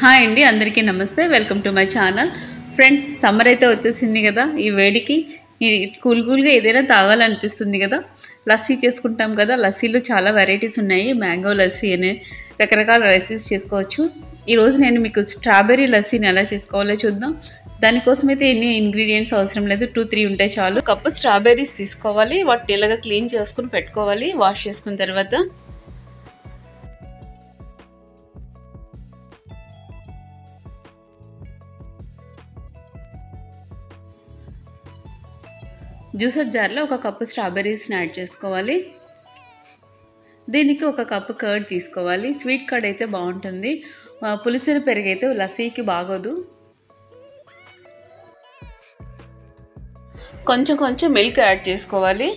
Hi అండి, అందరికీ నమస్తే. Welcome to my channel. Friends, summer అయితే వచ్చేసింది కదా. ఈ వేడికి కూల్గా ఏదైనా తాగాలనిపిస్తుంది కదా. లస్సీ చేసుకుంటాం కదా. లస్సీలో చాలా వెరైటీస్ ఉన్నాయి. మ్యాంగో లస్సీ అనే రకరకాల లస్సీస్ చేసుకోవచ్చు. ఈరోజు నేను మీకు స్ట్రాబెర్రీ లస్సీని ఎలా చేసుకోవాలో చూద్దాం. దానికోసం అయితే ఎన్ని ఇంగ్రీడియంట్స్ అవసరం లేదు, 2-3 ఉంటే చాలు. కప్పు స్ట్రాబెర్రీస్ తీసుకోవాలి. వాటిని ఇలాగా క్లీన్ చేసుకుని పెట్టుకోవాలి. వాష్ చేసుకున్న తర్వాత జ్యూసర్ జార్లో ఒక కప్పు స్ట్రాబెర్రీస్ని యాడ్ చేసుకోవాలి. దీనికి ఒక కప్పు కర్డ్ తీసుకోవాలి. స్వీట్ కర్డ్ అయితే బాగుంటుంది. పులిసిన పెరుగు అయితే లస్సీకి బాగోదు. కొంచెం మిల్క్ యాడ్ చేసుకోవాలి.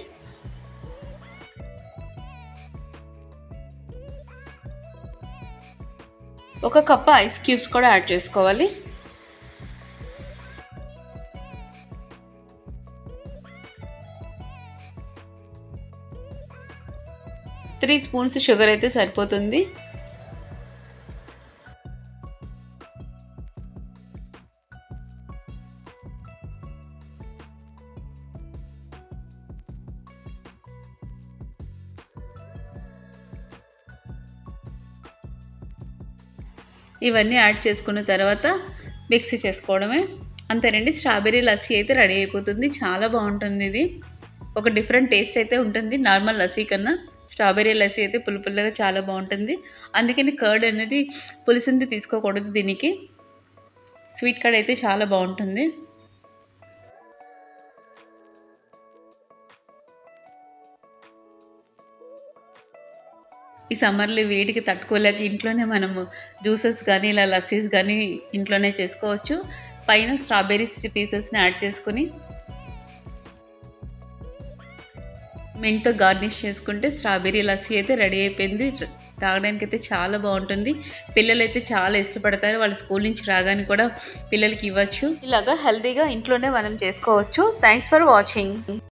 ఒక కప్పు ఐస్ క్యూబ్స్ కూడా యాడ్ చేసుకోవాలి. త్రీ స్పూన్స్ షుగర్ అయితే సరిపోతుంది. ఇవన్నీ యాడ్ చేసుకున్న తర్వాత మిక్సీ చేసుకోవడమే. అంతేనండి, స్ట్రాబెర్రీ లస్సీ అయితే రెడీ అయిపోతుంది. చాలా బాగుంటుంది. ఇది ఒక డిఫరెంట్ టేస్ట్ అయితే ఉంటుంది. నార్మల్ లస్సీ కన్నా స్ట్రాబెర్రీ లస్సీ అయితే పుల్లగా చాలా బాగుంటుంది. అందుకని కర్డ్ అనేది పులిసింది తీసుకోకూడదు. దీనికి స్వీట్ కర్డ్ అయితే చాలా బాగుంటుంది. ఈ సమ్మర్లో వేడికి తట్టుకోలేక ఇంట్లోనే మనము జ్యూసెస్ కానీ ఇలా లస్సీస్ కానీ ఇంట్లోనే చేసుకోవచ్చు. పైన స్ట్రాబెర్రీస్ పీసెస్ని యాడ్ చేసుకుని మెంట్తో గార్నిష్ చేసుకుంటే స్ట్రాబెర్రీ లస్సీ అయితే రెడీ అయిపోయింది. తాగడానికి అయితే చాలా బాగుంటుంది. పిల్లలు అయితే చాలా ఇష్టపడతారు. వాళ్ళ స్కూల్ నుంచి రాగానే కూడా పిల్లలకి ఇవ్వచ్చు. ఇలాగా హెల్తీగా ఇంట్లోనే మనం చేసుకోవచ్చు. Thanks for watching.